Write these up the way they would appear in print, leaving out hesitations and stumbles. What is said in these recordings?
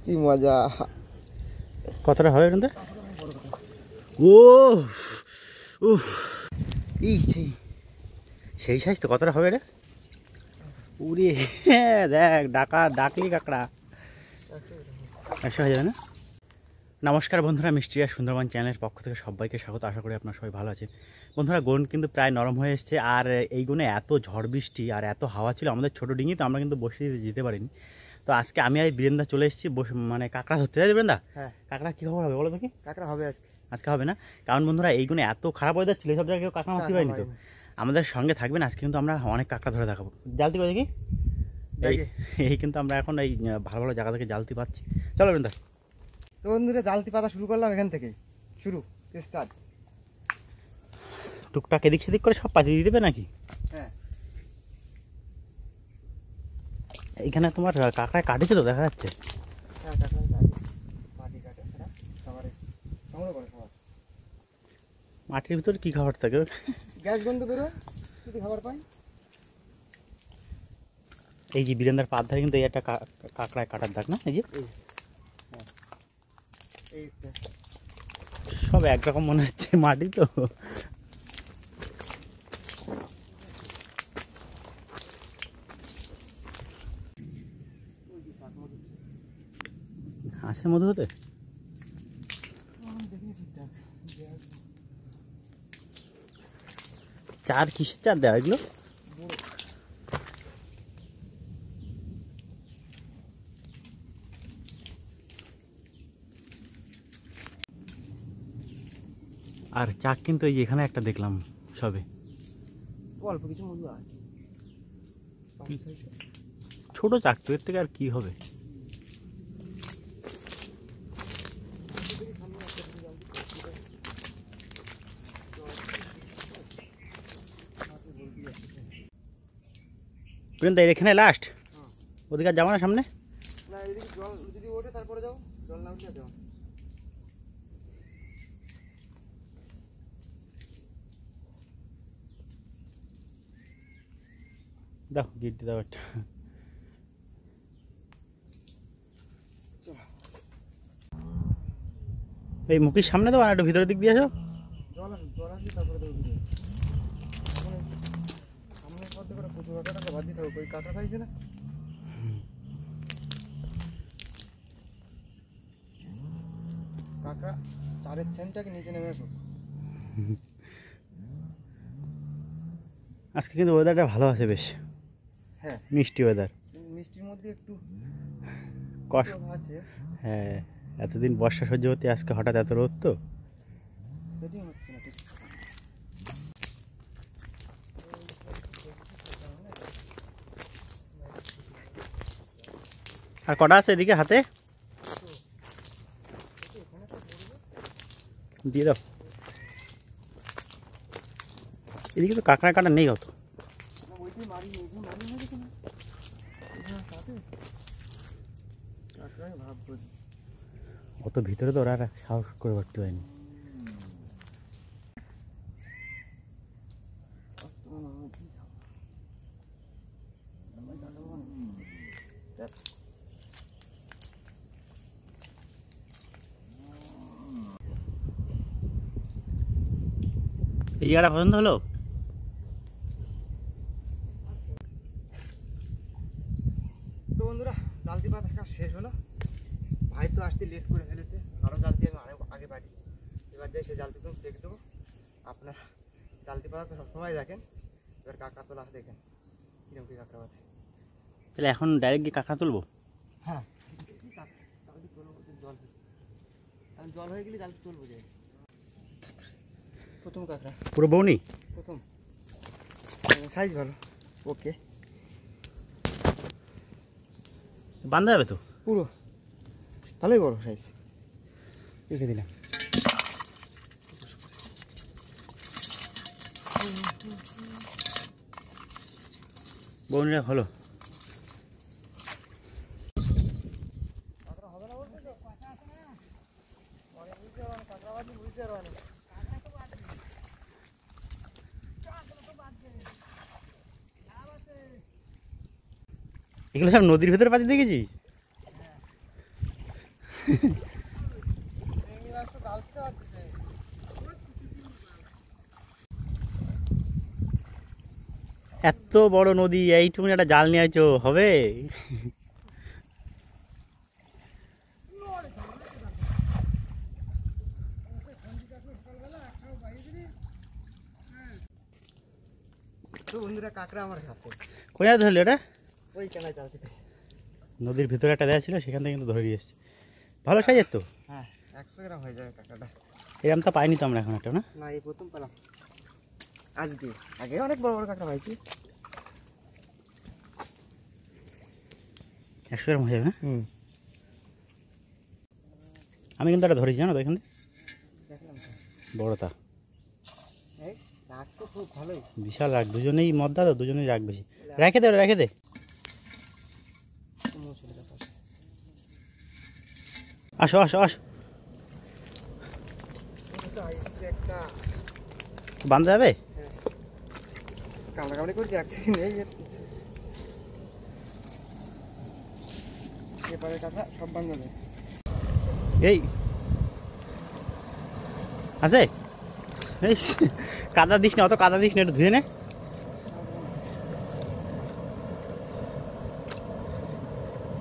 কি মজা। কতটা হবে কিন্তু? ও উফ, এই সেই সাইজ তো। কতটা হবে রে? উড়ে দেখ, ডাকলি কাঁকড়া 100 হয়ে যাবে না? নমস্কার বন্ধুরা, মিষ্টি আর সুন্দরবন চ্যানেলের পক্ষ থেকে সবাইকে স্বাগত। আশা করি আপনারা সবাই ভালো আছেন। বন্ধুরা, গন কিন্তু প্রায় নরম হয়ে এসছে। আর এই গুণে এত ঝড় বৃষ্টি আর এত হাওয়া ছিল আমাদের ছোটো ডিঙি, তো আমরা কিন্তু বসে যেতে পারিনি। তো আজকে আমি আর বীরেন্দা চলে এসেছি মানে কাঁকড়া ধরতে। যাই বীরেন্দা? হ্যাঁ। কাঁকড়া কী খবর হবে বলো তো? কি কাঁকড়া হবে আজকে হবে না? কারণ বন্ধুরা, এই গুণে এত খারাপ ওয়েদার ছিল, সব জায়গায় কেউ কাঁকড়া মারতে পারিনি। তো আমাদের সঙ্গে থাকবেন আজকে, কিন্তু আমরা অনেক কাঁকড়া ধরে দেখাবো। জালতি করে দেখি। এই কিন্তু আমরা এখন এই ভালো ভালো জায়গা থেকে জালতি পাচ্ছি। চলো বীরেন্দা। তো বন্ধুরা, জালতি পাতা শুরু করলাম এখান থেকে। স্টার্ট। টুকটাক এদিক সেদিক করে সব পাঠিয়ে দিতে নাকি? হ্যাঁ। এইখানে তোমার কাঁকড়ায় কাটেছে তো, দেখা যাচ্ছে। হ্যাঁ, কাঁকড়া কাটে, মাটি কাটে, সবারই সংগ্রহ করে সবার। মাটির ভিতরে কি খাবার থাকে? গ্যাস গন্ধ বেরোয়, যদি খাবার পাই। এই যে বীরেন্দার পাত ধারে কিন্তু এই একটা কাঁকড়ায় কাটার দাগ না? এই যে সব একরকম মনে হচ্ছে, মাটি তো। আসে মধু হতে চার কিসের চার দেওয়া এগুলো? আর চাক কিন্তু এই যে এখানে একটা দেখলাম সবে, অল্প কিছু মধু আছে, ছোট চাক তো, এর থেকে আর কি হবে? এখানে লাস্ট, ওদিকে যাবো না সামনে? না, এদিকে জল যদি ওঠে তারপরে যাও, জল না উঠলে যাও। দেখো গিট দাও একটা। এই মুখের সামনে দেবো, আর একটু ভিতরের দিক দিয়ে আসো। জল আসবে তারপরে দেবো। সামনের পথে করে প্রচুর কাঁকড়াটা বাদ দিতে হবে। ওই কাঁকড়া খাইছে না, কাঁকড়া চারের চেনটাকে নিচে নেমে আসো। আজকে কিন্তু ওয়েদারটা ভালো আছে বেশ। হ্যাঁ, মিষ্টি ওয়েদার। মিষ্টির মধ্যে একটু কষ্ট আছে। হ্যাঁ, এতদিন বর্ষা সহ্য হতে আজকে হঠাৎ এত রোদ, তো সেটিং হচ্ছে না ঠিক। আর কটা আছে এদিকে হাতে? দিয়ে দাও। এদিকে তো কাঁকড়া কাটা নেই অত। অত ভিতরে তো ওরা সাহস করে ভর্তি হয়নি। এই জায়গাটা পছন্দ হলো? তো বন্ধুরা, জালতি পাতা কাজ শেষ হলো। ভাই তো আসতে লেট করে ফেলেছে, আরও জালতি আমি আগে পাঠি। এবার যাই সে জালতি তো চেক দেবো। আপনার জালতি পাতা তো সবসময় দেখেন, এবার কাঁকড়া তোলা দেখেন কিরকম কি কাঁকড়া আছে। তাহলে এখন ডাইরেক্ট গিয়ে কাঁকড়া তুলবো? হ্যাঁ, জল হয়ে গেলে জালতি তুলবো। যাই প্রথম কাঁকড়া, পুরো বউনি, প্রথম সাইজ ভালো। ওকে, বান্ধা যাবে তো পুরো ভালোই বড় সাইজ। রেখে দিলাম। বউনিটা হলো। এগুলো সব নদীর ভেতরে পাতি দেখেছি। এত বড় নদী, এইটুকুনি একটা জাল নিয়ে আইছো, হবে? তো বন্ধুরা কাঁকড়া আমার হাতে, কোথায় ধরলি ওটা? ওই কেনায় জালতিতে। নদীর ভিতরে একটা দেওয়া ছিল, সেখান থেকে কিন্তু ধরে নিয়ে এসেছি। ভালো সাইজের তো। হ্যাঁ 100 গ্রাম হয়ে যাবে কাঁকড়াটা। এরকম তো পাইনি তো আমরা এখন একটা, না? না এই প্রথম পেলাম আজকে, আগে অনেক বড় বড় কাঁকড়া পাইছি। 100 গ্রাম হয়ে যাবে, না? হুম আমি কিন্তু একটা ধরেছি, জানো তো, এখান থেকে দেখলাম তো। বড়টা। এই রাগ তো খুব ভালোই। বিশাল রাগ, দুজনেই মদ্দা তো, দুজনেই রাগ বেশি। রেখে দে, রেখে দে। আসো আসো আসো, একটা বান্ধা যাবে? কামড়াকামড়ি করছি, এক সেকেন্ড এই এপারে কাঁকড়া সব বান্ধা যায়। এই আছে, এই কাদা দিস না, অত কাদা দিস না, একটু ধুয়ে নে।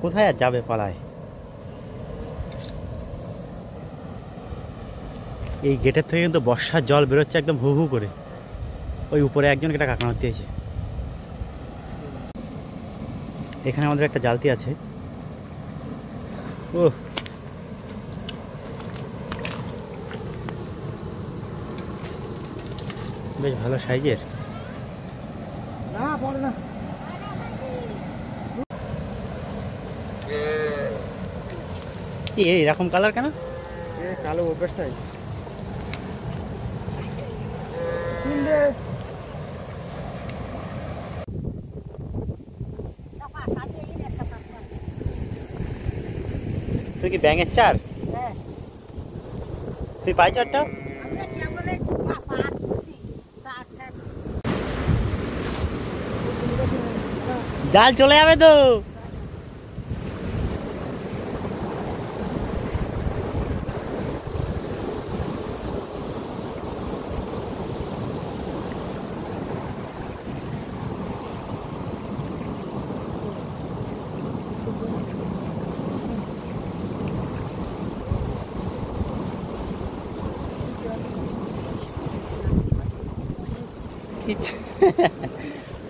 কোথায় আর যাবে পালায়? এই গেটের থেকে কিন্তু বর্ষার জল বেরোচ্ছে একদম হু হু করে। ওই উপরে একজনকে একটা কাঁকড়া মারতে হয়েছে। এখানে আমাদের একটা জালতি আছে। ও বেশ ভালো সাইজের। না পড়ে না। এরকম কালার কেন? এ কালো অভ্যাসটাই। তুই কি ব্যাঙের চার? তুই পাই চারটা? জাল চলে যাবে তো।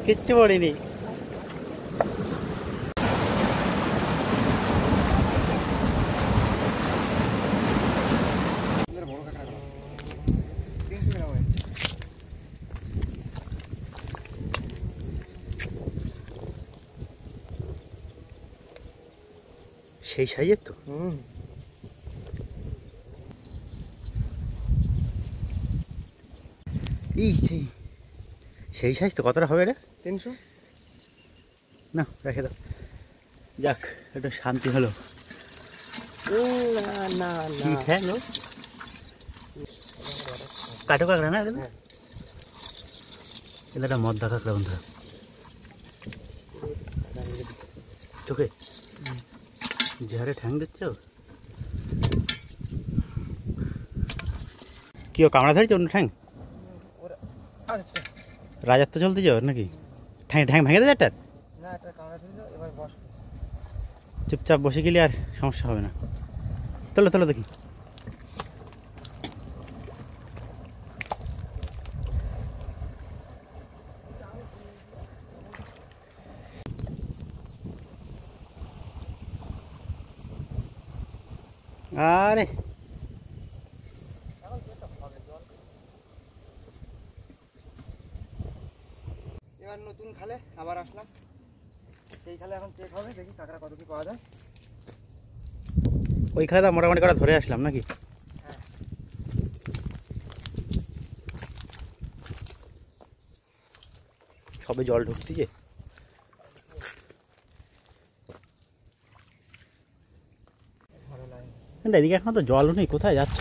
কিচ্ছু পড়িনি। বড় কাঁকড়া 300 গ্রাম হয়। সেই সাইজের তো। হুম এই সেই সাইজ তো। কতটা হবে এটা? 300। না রেখে দাও, যাক একটু শান্তি হলো। না না কি খেলো কাটো কাঁকড়া না? হ্যাঁ। এটা একটা মদ্দা কাঁকড়া বন্ধুরা, চোখে যে হারে ঠ্যাং দিচ্ছ। কি ও কামড়া ধরেছে অন্য ঠ্যাং? আচ্ছা রাজার তো চলতে যাও নাকি? ঠ্যাং ঠ্যাং ভেঙে দেয় একটার? না একটা কামড়া ধরলো, এবার বস। চুপচাপ বসে গেলে আর সমস্যা হবে না। তোলো তোলো দেখি। আরে এবার নতুন খালে আবার আসলাম, সেই খালে এখন চেক হবে, দেখি কাঁকড়া কত কি পাওয়া যায়। ওই খালে মোটামুটি কটা ধরে আসলাম নাকি? হ্যাঁ সবে জল ঢুকতি যে। ভালো লাগে। কিন্তু এদিকে এখন তো জলও নেই, কোথায় যাচ্ছ?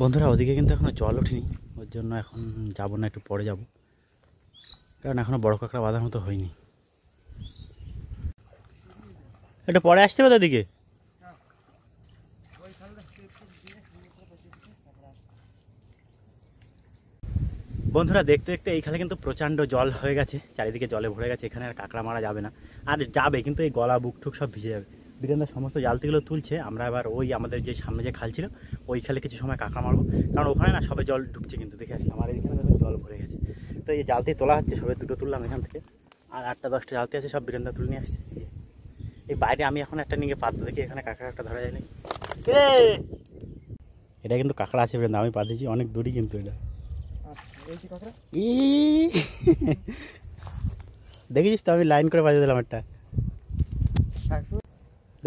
বন্ধুরা ওদিকে কিন্তু এখনো জল ওঠেনি, ওর জন্য এখন যাবো না, একটু পরে যাব। কারণ এখনো বড় কাঁকড়া বাঁধার মতো হয়নি। এটা পরে আসতে হবে তাদিকে। বন্ধুরা দেখতে দেখতে এইখানে কিন্তু প্রচণ্ড জল হয়ে গেছে, চারিদিকে জলে ভরে গেছে। এখানে আর কাঁকড়া মারা যাবে না, আর যাবে কিন্তু এই গলা বুক ঠুক সব ভিজে যাবে। বীরেন্দ্র সমস্ত জালতিগুলো তুলছে, আমরা এবার ওই আমাদের যে সামনে যে খাল ছিল ওই খালে কিছু সময় কাঁকড়া মারবো, কারণ ওখানে না সবে জল ঢুকছে কিন্তু দেখে আসলাম। আর এইখানে দেখুন জল ভরে গেছে, তো এই জালতি তোলা হচ্ছে, সবে দুটো তুললাম এখান থেকে, আর 8টা-10টা জালতি আছে, সব বীরেন্দ্র তুলে নিয়ে আসছে। এই বাইরে আমি এখন একটা নিয়ে পাত দেখি, এখানে কাঁকড়া একটা ধরা যায় নাকি। এটা কিন্তু কাঁকড়া আছে বীরেন্দ্র, আমি পাতিছি অনেক দূরই কিন্তু এটা। দেখেছিস তো, আমি লাইন করে বাজিয়ে দিলাম একটা।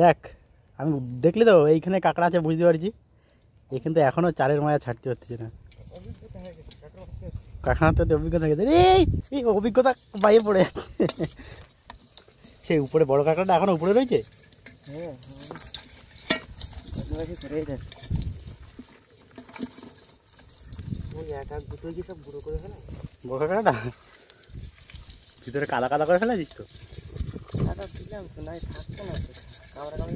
দেখ, আমি দেখলি তো এইখানে কাঁকড়া আছে বুঝতে পারছি, এই কিন্তু এখনও চারের মায়া ছাড়তে হচ্ছে না। কাঁকড়াতে অভিজ্ঞতা হয়ে গেছে, এই অভিজ্ঞতা বাইরে পড়ে যাচ্ছে। সেই উপরে বড় কাঁকড়াটা এখনো উপরে রয়েছে। বড় কাঁকড়াটা ভিতরে কাদা কাদা করে ফেলেছিস তো। দিলাম তো নাই, থাকতো না কামড়া কামড়ি।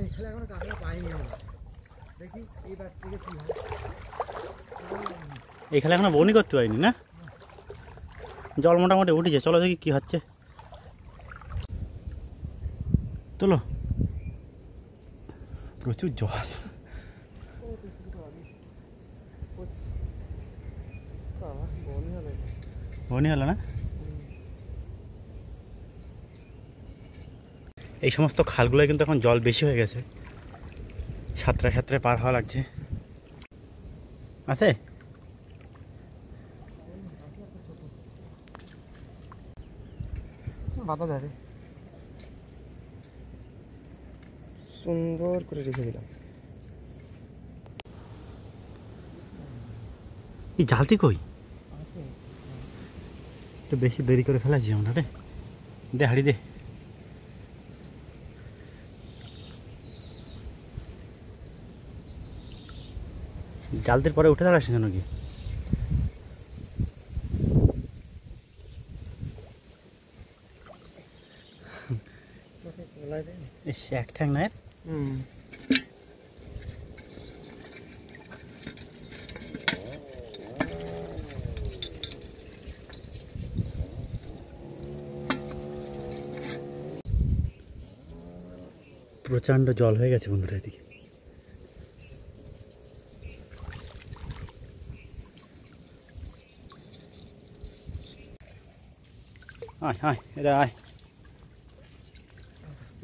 এখানে এখনো কাঁকড়া পাইনি আমরা, দেখি এইবার থেকে কি হয়। এখানে এখনো বনি করতে পারিনি না, জল মোটামুটি উঠেছে। চলো দেখি কি হচ্ছে, চলো। প্রচুর জল, বনি হলো না। এই সমস্ত খালগুলোয় কিন্তু এখন জল বেশি হয়ে গেছে, সাঁতরায় সাঁতরায় পার হওয়া লাগছে। আছে বাধা যাবে, সুন্দর করে রেখে দিলাম। এই জালতি কই, একটু বেশি দেরি করে ফেলাছি আমরা রে। দে হাড়ি দে। জালতির পরে উঠে দাঁড়াস কেন কি? এক ঠ্যাং না এর। প্রচণ্ড জল হয়ে গেছে বন্ধুরা এদিকে। আয় আয় এরা আয়।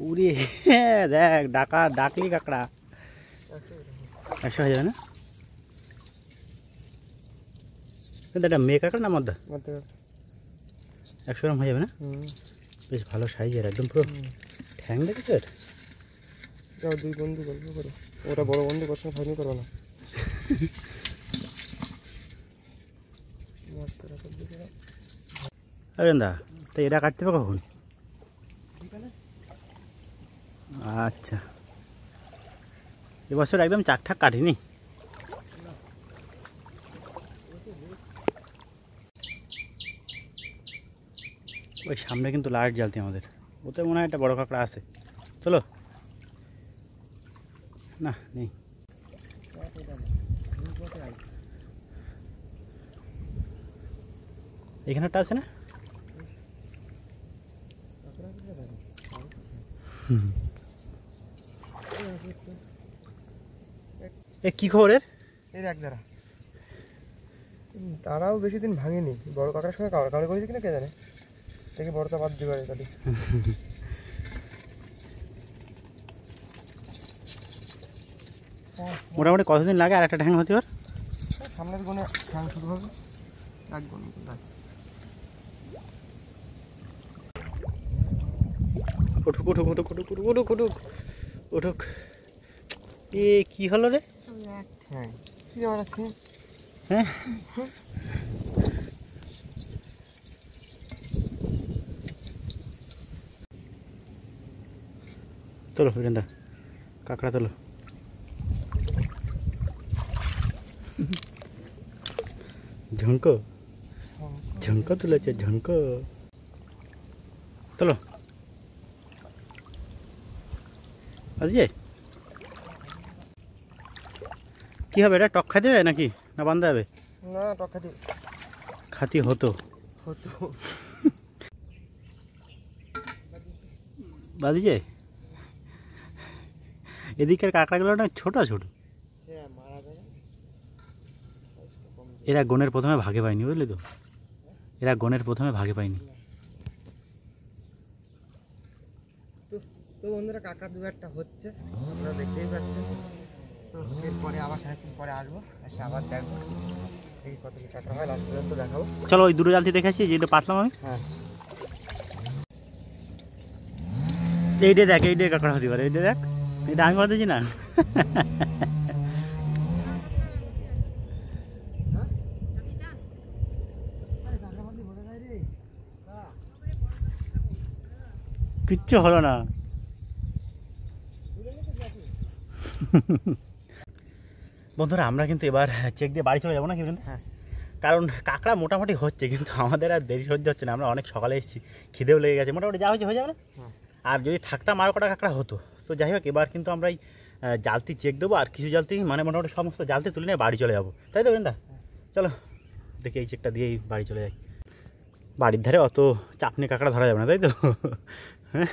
উড়ে দেখ, ডাকলি কাঁকড়া 100 হয়ে যাবে না? এটা মেয়ে কাঁকড়া না মধ্যে? 100 গ্রাম হয়ে যাবে না? বেশ ভালো সাইজের, একদম পুরো ঠ্যাং দেখেছো এর? যাও দুই বন্ধু গল্প করো, ওরা বড় বন্ধু করছে, ফাইনি করো না। বীরেন্দা, তো এরা কাটতে হবে কখন? আচ্ছা, এবছর একদম চাকঠাক কাটিনি। ওই সামনে কিন্তু লাইট জ্বালতি আমাদের, ওতে মনে হয় একটা বড় কাঁকড়া আছে। চলো না, নেই। এখানে একটা আছে না? এ কি খবর এর? এই দেখ দাঁড়া, তারাও বেশি দিন ভাঙেনি, বড় কাকার সঙ্গে কামড়া কামড়ি করেছে কিনা কে জানে, দেখি বড়টা বাদ দিতে পারে তাহলে। মোটামুটি কতদিন লাগে আর একটা ঠ্যাং হতে পার? সামনের কোণে ঠ্যাং শুরু হবে, এক গুণ উঠুক উঠুক উঠুক উঠুক উঠুক উঠুক উঠুক উঠুক। এ কি হলো রে? এক ঠ্যাং কি ব্যাপার আছে? হ্যাঁ, চলো বীরেন্দা, কাঁকড়া তোলো। ঝুঁকো ঝুঁকো তুলেছে ঝুঁকো। চলো আজকে কি হবে, এটা টক খাইতে হবে নাকি না বান্ধা হবে? না টকা দিই খাতি হতো হতো। বাদিছে এদিকের কাঁকড়াগুলো না ছোট ছোট, মারা যাবে। এরা গনের প্রথমে ভাগে পায়নি বুঝলি তো, এরা গনের প্রথমে ভাগে পায়নি। তো বন্ধুরা কাঁকড়া দু একটা হচ্ছে, আপনারা দেখতেই পাচ্ছেন। তো এরপরে আবার সারাক্ষণ পরে আসবো, এসে আবার দেখবো দেখি কত কি কাঁকড়া হয়, লাস্ট পর্যন্ত দেখাবো। চলো ওই দুটো জালতি দেখে আসি যেটা পাতলাম আমি। হ্যাঁ এইটা দেখ, এইটা কাঁকড়া হতে পারে, এইটা দেখ, এটা আমি বলতেছি না। কিচ্ছু হলো না। বন্ধুরা আমরা কিন্তু এবার চেক দিয়ে বাড়ি চলে যাবো না কি বলুন? হ্যাঁ কারণ কাঁকড়া মোটামুটি হচ্ছে, কিন্তু আমাদের আর দেরি সহ্য হচ্ছে না, আমরা অনেক সকালে এসেছি, খিদেও লেগে গেছে, মোটামুটি যা হয়েছে হয়ে যাবে না। হ্যাঁ আর যদি থাকতাম আরও কটা কাঁকড়া হতো। তো যাই হোক এবার কিন্তু আমরা এই জালতি চেক দেবো, আর কিছু জালতি মানে মোটামুটি সমস্ত জালতি তুলে নিয়ে বাড়ি চলে যাবো, তাই তো বৃন্দা? চলো দেখি এই চেকটা দিয়েই বাড়ি চলে যাই। বাড়ির ধারে অত চাপনি কাঁকড়া ধরা যাবে না, তাই তো? হ্যাঁ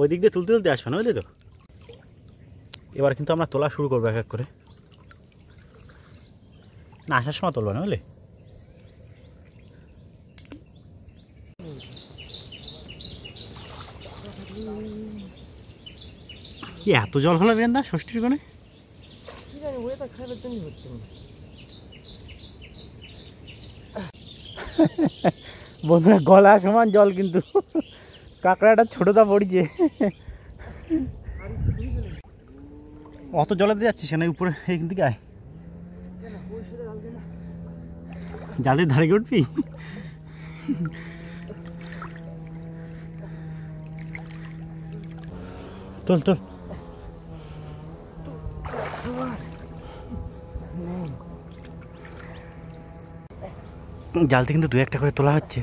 ওই দিক দিয়ে তুলতে তুলতে আসবে না বুঝলি তো। এবার কিন্তু আমরা তোলা শুরু করবো এক এক করে, না আসার সময় তুলবো না বুঝলি। কি এত জল হলো বেন্দা ষষ্ঠীর কোণে? কি জানি ওয়েদার খারাপের জন্যই হচ্ছে না। বন্ধুরা গলা সমান জল, কিন্তু কাঁকড়াটা ছোটটা পড়ছে। অত জলেতে যাচ্ছিস না উপরে, এইখান থেকে আয়, জালের ধারে গিয়ে উঠবি। তোল তোল, জালতে কিন্তু দু একটা করে তোলা হচ্ছে,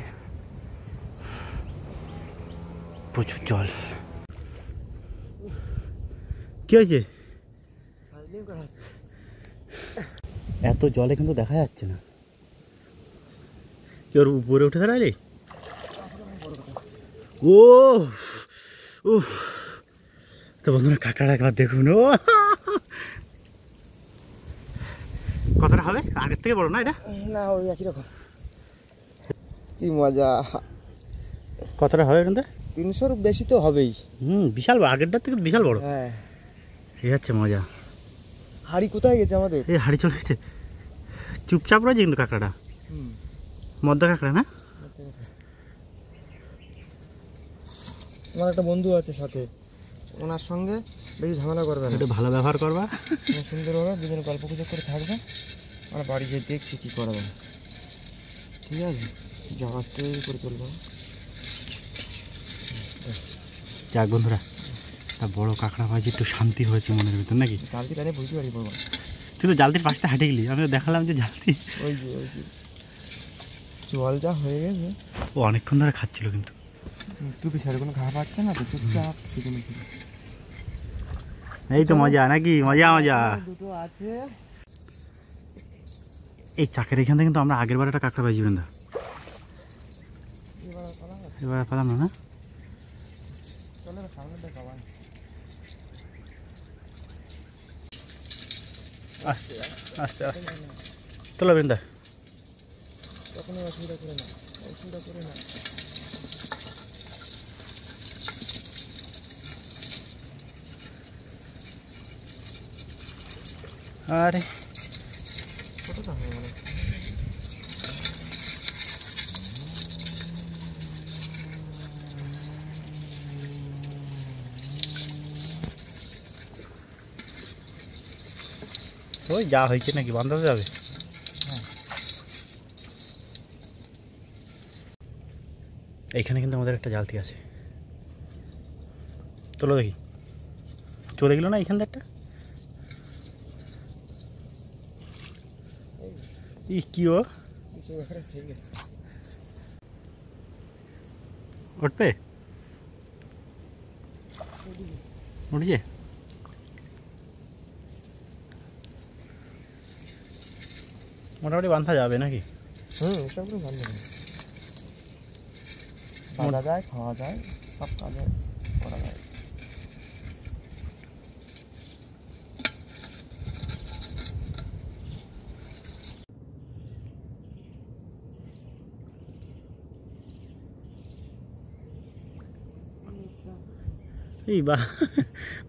প্রচুর জল। কি হয়েছে? এত জলে কিন্তু দেখা যাচ্ছে না। কি ওর উপরে উঠে দাঁড়ালে? ও উফ, তো বন্ধুরা কাঁকড়া একবার দেখুন, ও কতটা হবে? আগের থেকে বড় না এটা? না ওই একই রকম। কি মজা! কতটা হবে কিন্তু? 300-র বেশি তো হবেই। বিশাল বড়, আগেরটার থেকে বিশাল বড়। হ্যাঁ এই হচ্ছে মজা। হাড়ি কোথায় গেছে আমাদের? এই হাড়ি চলে গেছে, চুপচাপ রয়েছে কিন্তু কাঁকড়াটা, মদ্দা কাঁকড়া না? আমার একটা বন্ধু আছে সাথে, ওনার সঙ্গে বেশি ঝামেলা করবে না, একটু ভালো ব্যবহার করবা, সুন্দরভাবে দুজনে গল্প গুজব করে থাকবে। আমরা বাড়ি গিয়ে দেখছি কী করা যায়, ঠিক আছে? যা আস্তে করে চলবে। যাক বন্ধুরা, তা বড় কাঁকড়া ভাজি একটু শান্তি হয়েছে মনের ভিতর নাকি? জালতি টানে বুঝতে পারি বলবো, তুই তো জালতির পাশটা হাঁটে গেলি, আমি তো দেখালাম যে জালতি ওই যে জল যা হয়ে গেছে। ও অনেকক্ষণ ধরে খাচ্ছিল কিন্তু। তুই বিশাল কোনো ঘা পাচ্ছে না তো, চুপচাপ সেখানে ছিল। এই তো মজা নাকি? মজা মজা। দুটো আছে এই চাকের এখান থেকে কিন্তু আমরা আগের বার একটা কাঁকড়া পাইছি বৃন্দা, এবার পেলাম না। আস্তে আস্তে আস্তে তোলা বৃন্দা। তখন অসুবিধা করে না, অসুবিধা করে না। আরে কতটা হবে মানে? ওই যা হয়েছে নাকি বান্ধাতে যাবে। এইখানে কিন্তু আমাদের একটা জালতি আছে, তোলো দেখি। চলে গেল না এইখান থেকে একটা? ই কি ও কিছু এখানে ঠিক আছে। উঠবে উঠছে মোটামুটি বাঁধা যাবে নাকি? সব কিছু ভালো লাগে, বাঁধা যায়, খাওয়া যায়, সব কাজে করা যায়। এই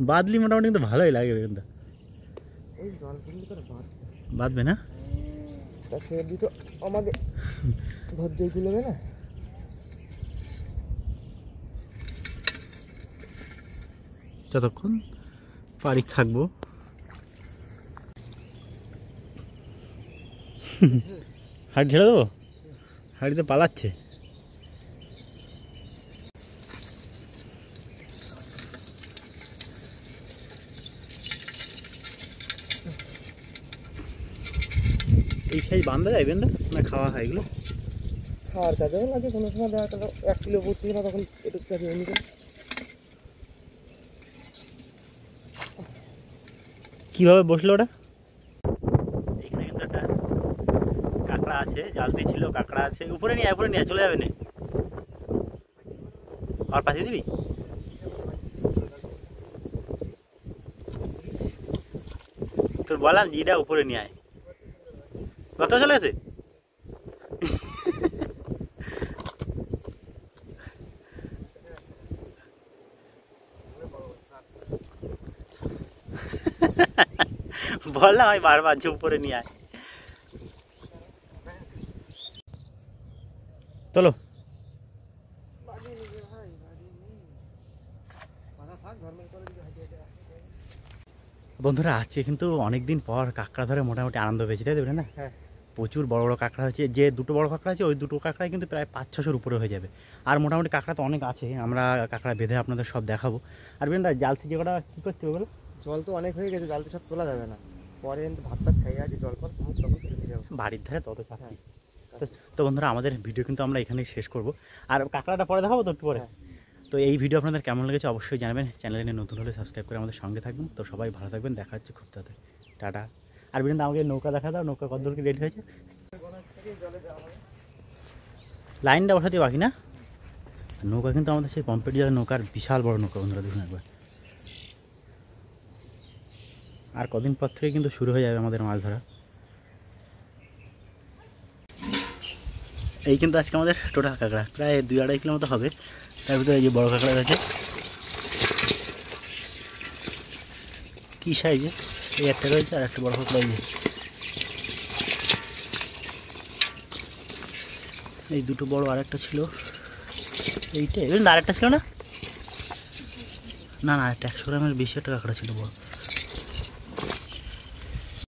বাদলি মোটামুটি কিন্তু ভালোই লাগে কিন্তু। ওই জল পড়লে তো বাঁধ বাঁধবে না? তা ছেড়ে দিত আমাদের ধৈর্যই কুলোবে না। যতক্ষণ পারি থাকবো। হাড়ি ছেড়ে দেবো? হাড়িতে পালাচ্ছে। এই সাইজ বান্ধা যায় বেন্দা না খাওয়া হয় এগুলো? খাওয়ার কাজেও লাগে, কোনো সময় দেখা গেল 1 কিলো বসছি না, তখন একটু চাপিয়ে নিতে। কিভাবে বসলো ওটা? এখানে কিন্তু একটা কাঁকড়া আছে, জালতি ছিল, কাঁকড়া আছে। উপরে নিয়ে চলে যাবে না। আর পাঠিয়ে দিবি? তোর বললাম জিটা উপরে নিয়ে আয়। কত চলে গেছে? বললাম আমি বারবার যে উপরে নিয়ে আয়। চলো বন্ধুরা, আজকে কিন্তু অনেকদিন পর কাঁকড়া ধরে মোটামুটি আনন্দ পেয়েছি, তাই দেবে না? হ্যাঁ, প্রচুর বড় বড় কাঁকড়া হয়েছে। যে দুটো বড় কাঁকড়া আছে ওই দুটো কাঁকড়ায় কিন্তু প্রায় 500-600 উপরে হয়ে যাবে। আর মোটামুটি কাঁকড়া তো অনেক আছে, আমরা কাঁকড়া বেঁধে আপনাদের সব দেখাবো। আর বেনদা জাল থেকে কটা কী করতে হবে? জল তো অনেক হয়ে গেছে, জালতে সব তোলা যাবে না। পরে কিন্তু ভাত টাত খাইয়ে আছি, জল পর তখন তুলে দিয়ে যাবো। বাড়ির ধারে তত চাপ। হ্যাঁ। তো বন্ধুরা, আমাদের ভিডিও কিন্তু আমরা এখানেই শেষ করব। আর কাঁকড়াটা পরে দেখাবো তো একটু পরে। হ্যাঁ। তো এই ভিডিও আপনাদের কেমন লেগেছে অবশ্যই জানাবেন। চ্যানেলে নতুন হলে সাবস্ক্রাইব করে আমাদের সঙ্গে থাকবেন। তো সবাই ভালো থাকবেন, দেখা হচ্ছে খুব তাড়াতাড়ি। টাটা। আর বিনন্দা আমাকে নৌকা দেখা দাও, নৌকা কত দূর কি রেডি হয়েছে? লাইনটা বসাতে বাকি না? নৌকা কিন্তু আমাদের সেই কম্পিউটার যাওয়ার নৌকার বিশাল বড় নৌকা বন্ধুরা, দেখুন একবার। আর কদিন পর থেকে কিন্তু শুরু হয়ে যাবে আমাদের মাছ ধরা। এই কিন্তু আজকে আমাদের টোটাল কাঁকড়া প্রায় 2-2.5 কিলো মতো হবে। তার ভিতরে এই যে বড় কাঁকড়া আছে, কী সাইজে, এই একটা রয়েছে আর একটা বড় কাঁকড়া। এই দুটো বড়, আর একটা ছিল এইটা, আরেকটা ছিল না, না আরেকটা 100 গ্রামের বেশি একটা কাঁকড়া ছিল বড়।